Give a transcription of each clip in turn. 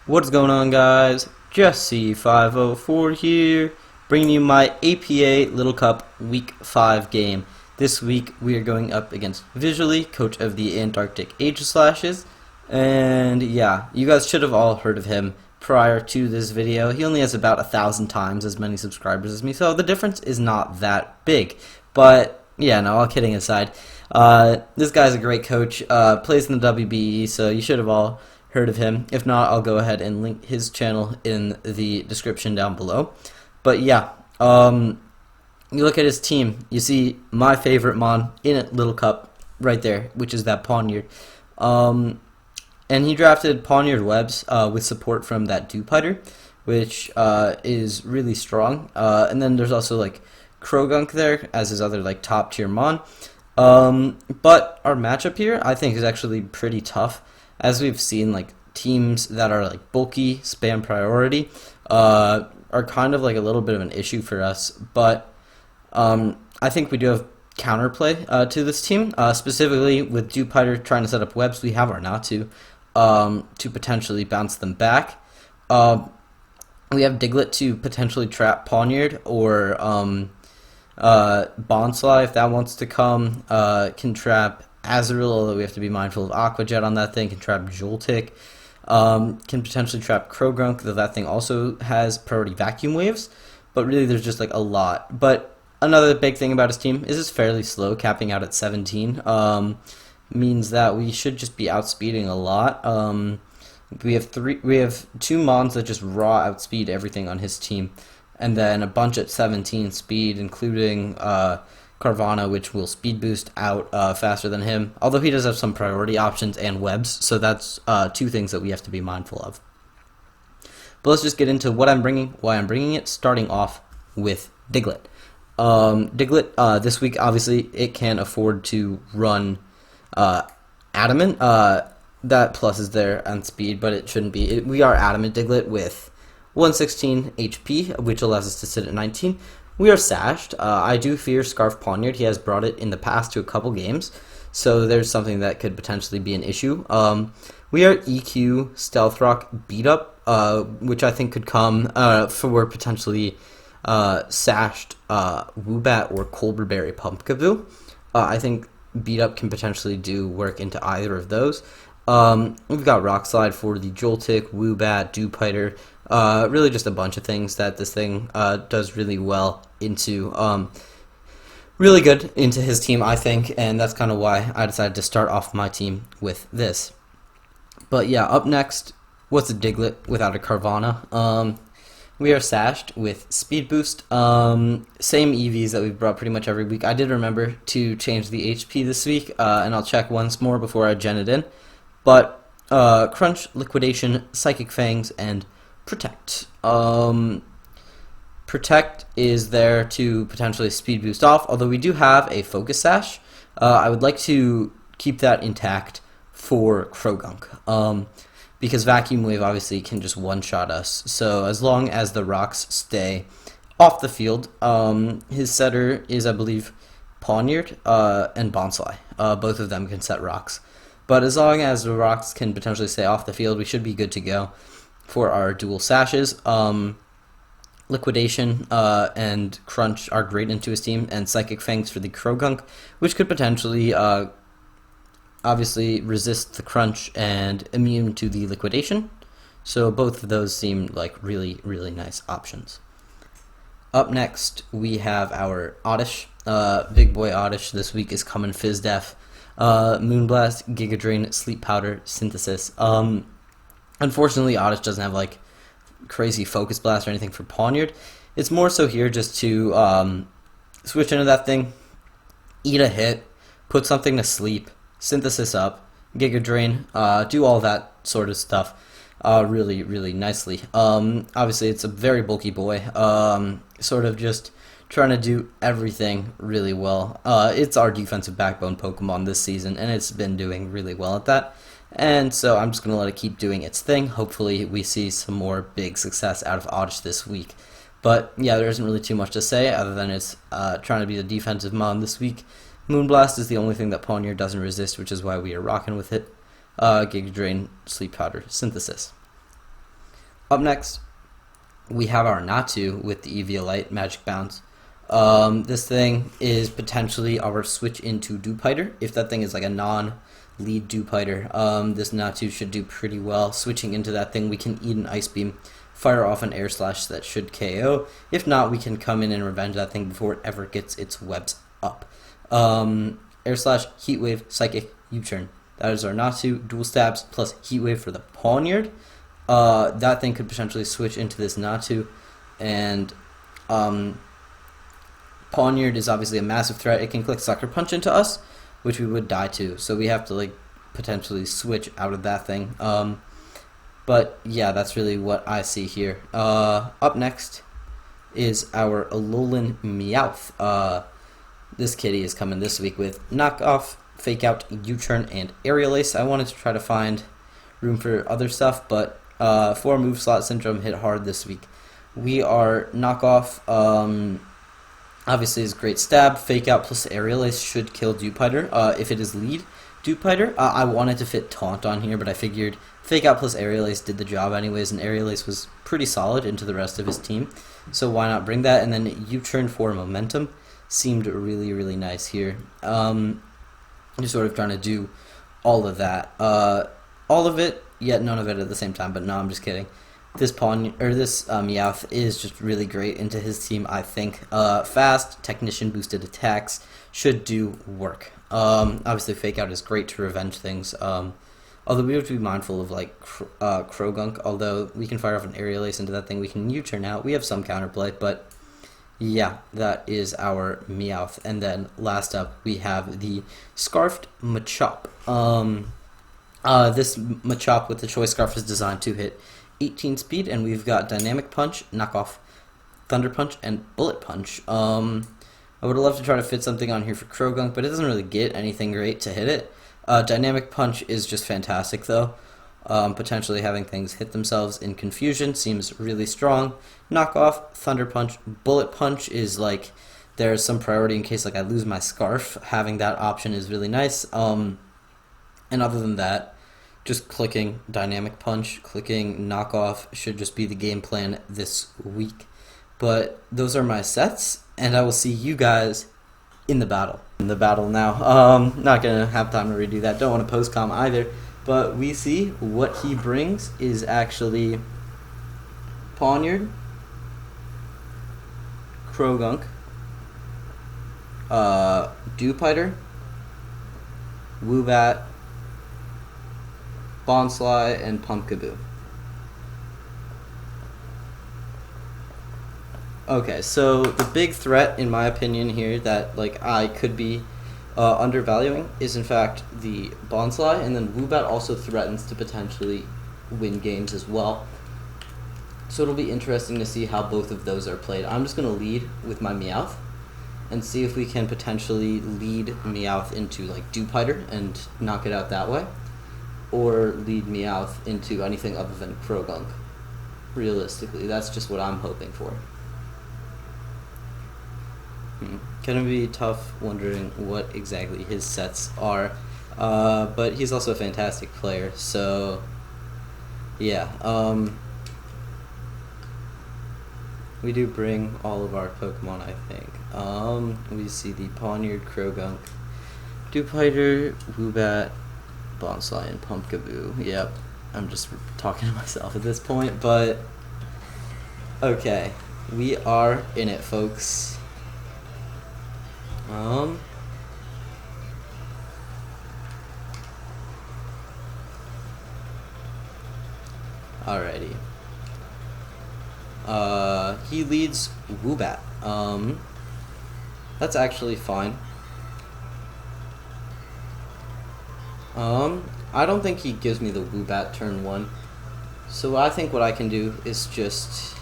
What's going on, guys? Jesse504 here, bringing you my APA Little Cup Week 5 game. This week we are going up against Visually, coach of the Antarctic Aegislashes, and yeah, you guys should have all heard of him prior to this video. He only has about 1,000 times as many subscribers as me, so the difference is not that big. But yeah, no, all kidding aside, this guy's a great coach, plays in the WBE, so you should have all heard of him. If not, I'll go ahead and link his channel in the description down below. But yeah, you look at his team, you see my favorite mon in a Little Cup right there, which is that Poniard. And he drafted Poniard Webs with support from that Dupiter, which is really strong. And then there's also like CROAGUNK there as his other like top tier mon. But our matchup here I think is actually pretty tough. As we've seen, like teams that are like bulky, spam priority, are kind of like a little bit of an issue for us. But I think we do have counterplay to this team, specifically with Dupiter trying to set up webs. We have our Natu to potentially bounce them back. We have Diglett to potentially trap Poniard or Bonsly if that wants to come. Can trap Azrael, although we have to be mindful of Aqua Jet on that thing. Can trap Joltik. Can potentially trap CROAGUNK, though that thing also has priority vacuum waves. But really there's just like a lot. But another big thing about his team is it's fairly slow, capping out at 17. Means that we should just be outspeeding a lot. We have two mons that just raw outspeed everything on his team, and then a bunch at 17 speed, including Carvana, which will speed boost out faster than him, although he does have some priority options and webs, so that's two things that we have to be mindful of. But let's just get into what I'm bringing, why I'm bringing it, starting off with Diglett. Diglett, this week, obviously, it can afford to run Adamant. That plus is there on speed, but it shouldn't be. We are Adamant Diglett with 116 HP, which allows us to sit at 19. We are sashed. I do fear Scarf Poniard. He has brought it in the past to a couple games, so there's something that could potentially be an issue. We are EQ Stealth Rock Beat Up, which I think could come for potentially sashed Woobat or Colberberry Pumpkaboo. I think Beat Up can potentially do work into either of those. We've got Rock Slide for the Joltik, Woobat, Dupiter. Really just a bunch of things that this thing does really well into, really good into his team, I think, and that's kind of why I decided to start off my team with this. But yeah, up next, what's a Diglett without a Carvana? We are sashed with Speed Boost, same EVs that we've brought pretty much every week. I did remember to change the HP this week, and I'll check once more before I gen it in. But Crunch, Liquidation, Psychic Fangs, and Protect. Protect is there to potentially speed boost off, although we do have a Focus Sash. I would like to keep that intact for CROAGUNK, because Vacuum Wave obviously can just one-shot us. So as long as the rocks stay off the field, his setter is, I believe, Poniard and Bonsly. Both of them can set rocks. But as long as the rocks can potentially stay off the field, we should be good to go for our dual sashes. Liquidation and Crunch are great into his team, and Psychic Fangs for the CROAGUNK, which could potentially obviously resist the Crunch and immune to the Liquidation. So both of those seem like really, really nice options. Up next, we have our Oddish. Big boy Oddish this week is coming FizzDef. Moonblast, Giga Drain, Sleep Powder, Synthesis. Unfortunately, Oddish doesn't have like crazy Focus Blast or anything for Poniard. It's more so here just to switch into that thing, eat a hit, put something to sleep, Synthesis up, Giga Drain, do all that sort of stuff really, really nicely. Obviously, it's a very bulky boy, sort of just trying to do everything really well. It's our defensive backbone Pokemon this season, and it's been doing really well at that. And so I'm just going to let it keep doing its thing. Hopefully we see some more big success out of Oddish this week. But yeah, there isn't really too much to say other than it's trying to be the defensive mon this week. Moonblast is the only thing that Poniard doesn't resist, which is why we are rocking with it. Giga Drain, Sleep Powder, Synthesis. Up next, we have our Natu with the Eviolite Magic Bounce. This thing is potentially our switch into Dupiter. If that thing is like a non-lead Dupiter, this Natu should do pretty well. Switching into that thing, we can eat an Ice Beam, fire off an Air Slash that should KO. If not, we can come in and revenge that thing before it ever gets its webs up. Air Slash, Heat Wave, Psychic, U-Turn. That is our Natu, dual stabs, plus Heat Wave for the Pawniard. That thing could potentially switch into this Natu, and Pawniard is obviously a massive threat. It can click Sucker Punch into us, which we would die to, so we have to like potentially switch out of that thing. But yeah, that's really what I see here. Up next is our Alolan Meowth. This kitty is coming this week with Knockoff, Fake Out, U-Turn, and Aerial Ace. I wanted to try to find room for other stuff, but 4 move slot syndrome hit hard this week. We are Knockoff, obviously is great stab. Fake Out plus Aerial Ace should kill Dupiter. If it is lead Dupiter, I wanted to fit Taunt on here, but I figured Fake Out plus Aerial Ace did the job anyways, and Aerial Ace was pretty solid into the rest of his team, so why not bring that? And then U-Turn for Momentum seemed really, really nice here. You're sort of trying to do all of that. All of it, yet none of it at the same time, but no, I'm just kidding. This Meowth is just really great into his team, I think. Fast, Technician boosted attacks should do work. Obviously, Fake Out is great to revenge things. Although we have to be mindful of like CROAGUNK. Although we can fire off an Aerial Ace into that thing, we can U-turn out. We have some counterplay, but yeah, that is our Meowth. And then last up, we have the Scarfed Machop. This Machop with the Choice Scarf is designed to hit 18 speed, and we've got Dynamic Punch, Knockoff, Thunder Punch, and Bullet Punch. I would love to try to fit something on here for CROAGUNK, but it doesn't really get anything great to hit it. Dynamic Punch is just fantastic, though. Potentially having things hit themselves in confusion seems really strong. Knockoff, Thunder Punch, Bullet Punch is like there's some priority in case like I lose my scarf. Having that option is really nice. And other than that, just clicking Dynamic Punch, clicking Knockoff should just be the game plan this week. But those are my sets, and I will see you guys in the battle. In the battle now. Not gonna have time to redo that. Don't want to post-com either. But we see what he brings is actually Pawniard, CROAGUNK, Dupiter, Woobat, Bonsly, and Pumpkaboo. Okay, so the big threat, in my opinion, here that like I could be undervaluing is in fact the Bonsly, and then Woobat also threatens to potentially win games as well. So it'll be interesting to see how both of those are played. I'm just going to lead with my Meowth and see if we can potentially lead Meowth into like Dupiter and knock it out that way, or lead Meowth into anything other than CROAGUNK. Realistically, that's just what I'm hoping for. Gonna be tough wondering what exactly his sets are, but he's also a fantastic player, so yeah. We do bring all of our Pokemon, I think. We see the Pawniard, CROAGUNK, Dupiter, Woobat, Bonsly, and Pumpkaboo. Yep, I'm just talking to myself at this point, but okay, we are in it, folks. Alrighty. He leads Woobat. That's actually fine. I don't think he gives me the Woobat turn 1. So I think what I can do is just...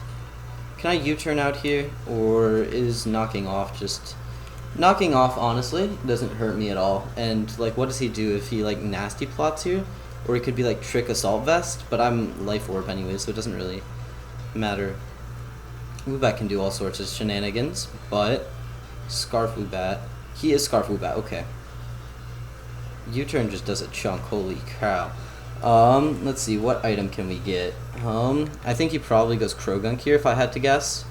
Can I U-turn out here? Or is knocking off just... Knocking off, honestly, doesn't hurt me at all. And, like, what does he do if he, like, nasty plots here? Or he could be, like, Trick Assault Vest, but I'm Life Orb anyway, so it doesn't really matter. Woobat can do all sorts of shenanigans, but Scarf Woobat. He is Scarf Woobat, okay. U-turn just does a chunk, holy cow. Let's see, what item can we get? I think he probably goes CROAGUNK here if I had to guess.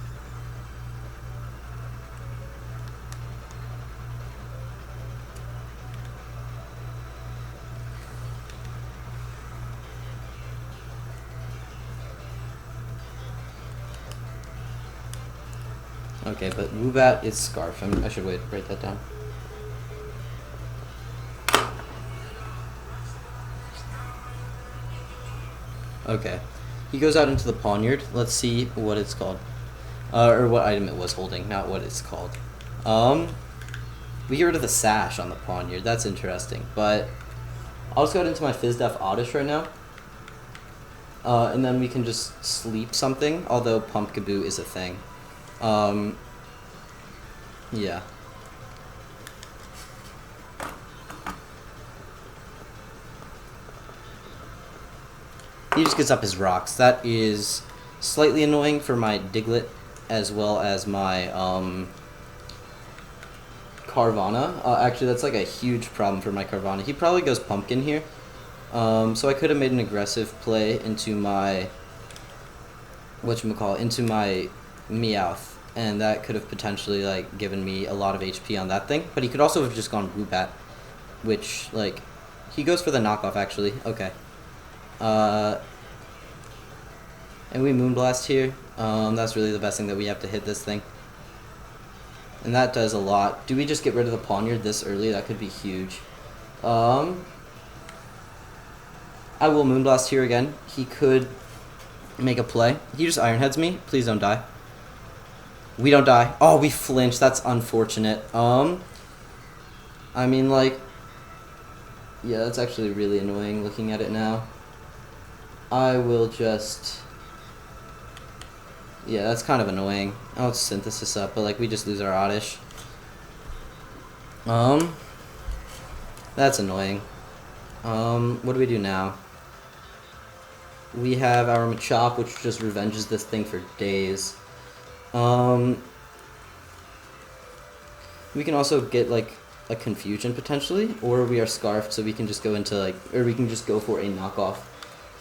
Okay, but Woobat is Scarf. I should write that down. Okay. He goes out into the Poniard. Let's see what it's called. Or what item it was holding, not what it's called. We get rid of the sash on the Poniard. That's interesting. But I'll just go out into my FizzDef Oddish right now. And then we can just sleep something, although Pumpkaboo is a thing. Yeah. He just gets up his rocks. That is slightly annoying for my Diglett as well as my Carvana. Actually, that's like a huge problem for my Carvana. He probably goes Pumpkin here. So I could have made an aggressive play into my into my Meowth, and that could have potentially like given me a lot of HP on that thing. But he could also have just gone Woobat, which like he goes for the knockoff actually. Okay. And we Moonblast here. That's really the best thing that we have to hit this thing. And that does a lot. Do we just get rid of the Poniard this early? That could be huge. I will Moonblast here again. He could make a play. He just Iron Heads me. Please don't die. We don't die. Oh, we flinch. That's unfortunate. I mean, like, yeah, that's actually really annoying looking at it now. I will just... Yeah, that's kind of annoying. I'll Synthesis up, but, like, we just lose our Oddish. That's annoying. What do we do now? We have our Machop, which just revenges this thing for days. We can also get, like, a Confusion, potentially, or we are Scarfed, so we can just go into, like, or we can just go for a knockoff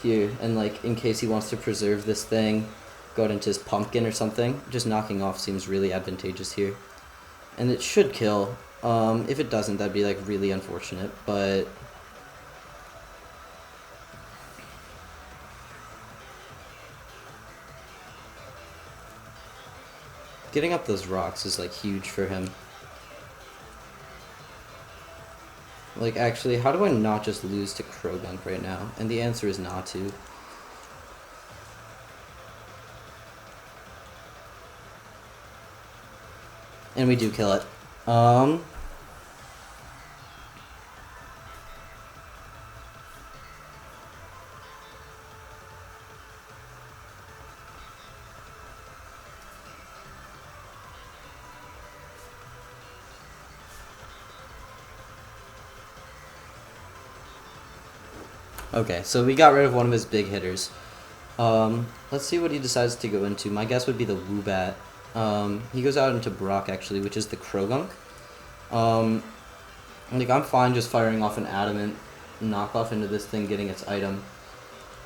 here, and, like, in case he wants to preserve this thing, go out into his Pumpkin or something. Just knocking off seems really advantageous here. And it should kill. If it doesn't, that'd be, like, really unfortunate, but... Getting up those rocks is, like, huge for him. Like, actually, how do I not just lose to CROAGUNK right now? And the answer is not to. And we do kill it. Okay, so we got rid of one of his big hitters. Let's see what he decides to go into. My guess would be the Woobat. He goes out into Brock, actually, which is the CROAGUNK. Like, I'm fine just firing off an Adamant knockoff into this thing, getting its item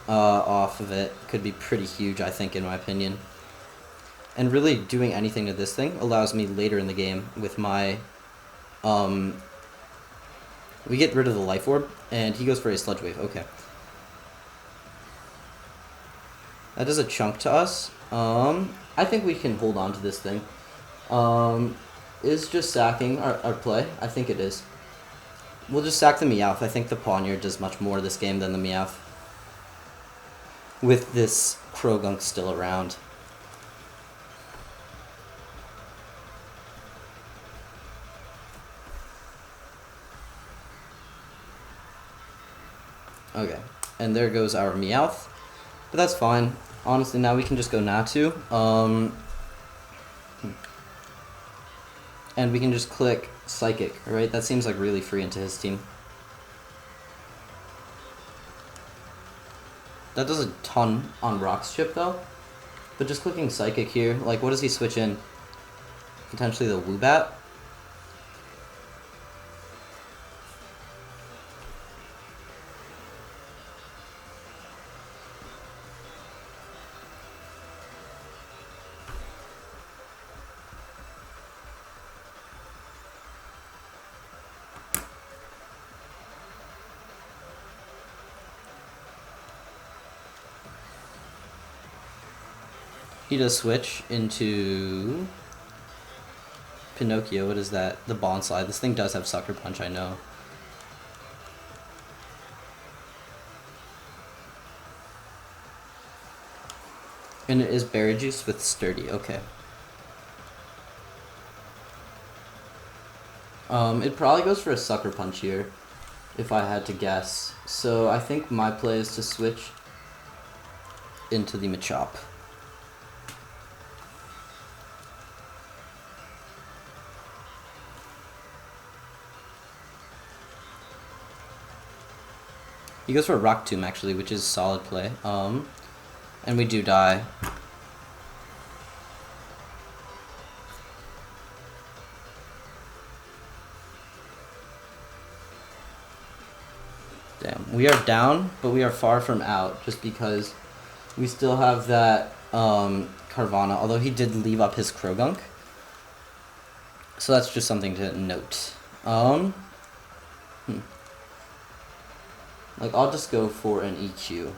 off of it. Could be pretty huge, I think, in my opinion. And really doing anything to this thing allows me later in the game with my... we get rid of the Life Orb, and he goes for a Sludge Wave. Okay. That does a chunk to us. I think we can hold on to this thing. Is just sacking our play? I think it is. We'll just sack the Meowth. I think the Poniard does much more this game than the Meowth. With this CROAGUNK still around. Okay, and there goes our Meowth. But that's fine. Honestly, now we can just go Natu. And we can just click Psychic, right? That seems like really free into his team. That does a ton on Rock's chip, though. But just clicking Psychic here, like, what does he switch in? Potentially the Woobat? He does switch into Pinocchio. What is that? The Bond Slide. This thing does have Sucker Punch, I know. And it is Berry Juice with Sturdy. Okay. It probably goes for a Sucker Punch here, if I had to guess. So I think my play is to switch into the Machop. He goes for a Rock Tomb, actually, which is a solid play. And we do die. Damn. We are down, but we are far from out, just because we still have that Carvana, although he did leave up his CROAGUNK. So that's just something to note. Like, I'll just go for an EQ.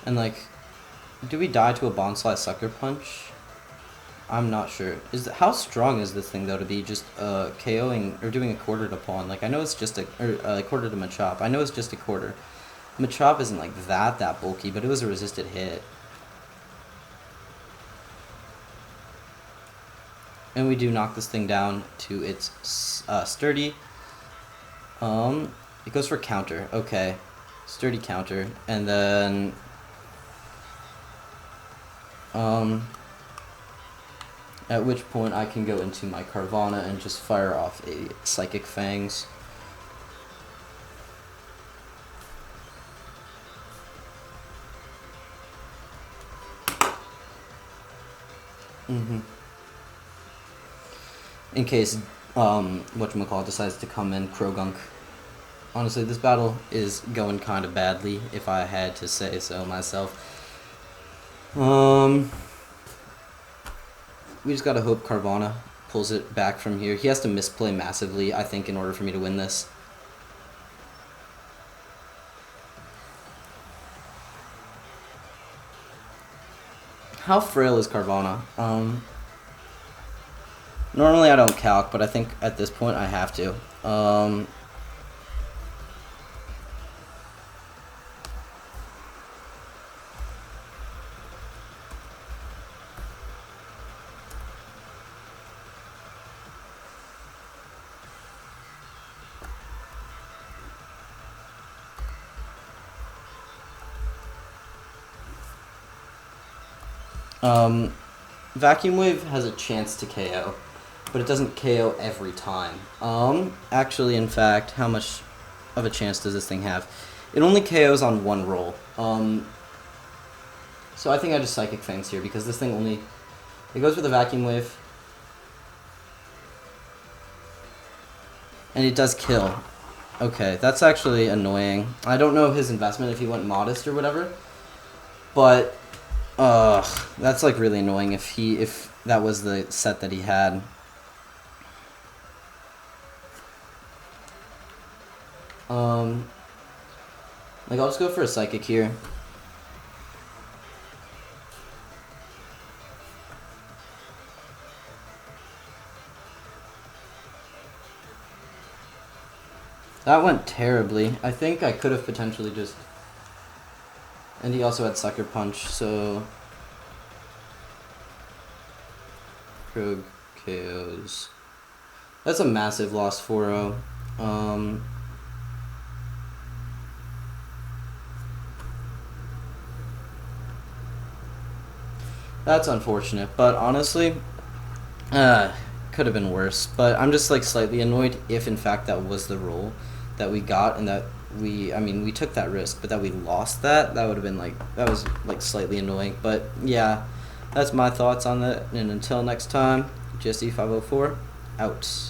And, like, do we die to a Bonsai Sucker Punch? I'm not sure. How strong is this thing, though, to be just KOing or doing a quarter to pawn? Like, I know it's just a quarter to Machop. I know it's just a quarter. Machop isn't, like, that bulky, but it was a resisted hit. And we do knock this thing down to its Sturdy. It goes for counter. Okay. Sturdy counter. And then at which point I can go into my Carvana and just fire off a Psychic Fangs. In case whatchamacallit decides to come in CROAGUNK. Honestly, this battle is going kind of badly, if I had to say so myself. We just gotta hope Carvana pulls it back from here. He has to misplay massively, I think, in order for me to win this. How frail is Carvana? Normally I don't calc, but I think at this point I have to. Vacuum Wave has a chance to KO, but it doesn't KO every time. Actually, in fact, how much of a chance does this thing have? It only KOs on one roll. So I think I just Psychic Fangs here, because this thing only... It goes for the Vacuum Wave. And it does kill. Okay, that's actually annoying. I don't know his investment if he went Modest or whatever, but... that's like really annoying if that was the set that he had. Like, I'll just go for a Psychic here. That went terribly. I think I could have potentially just... And he also had Sucker Punch, so... Krog KOs. That's a massive loss, 4-0. That's unfortunate, but honestly, could have been worse. But I'm just like slightly annoyed if in fact that was the roll that we got, and that we took that risk, but that we lost that would have been like, that was like slightly annoying. But yeah, that's my thoughts on that, and until next time, GSE 504 out.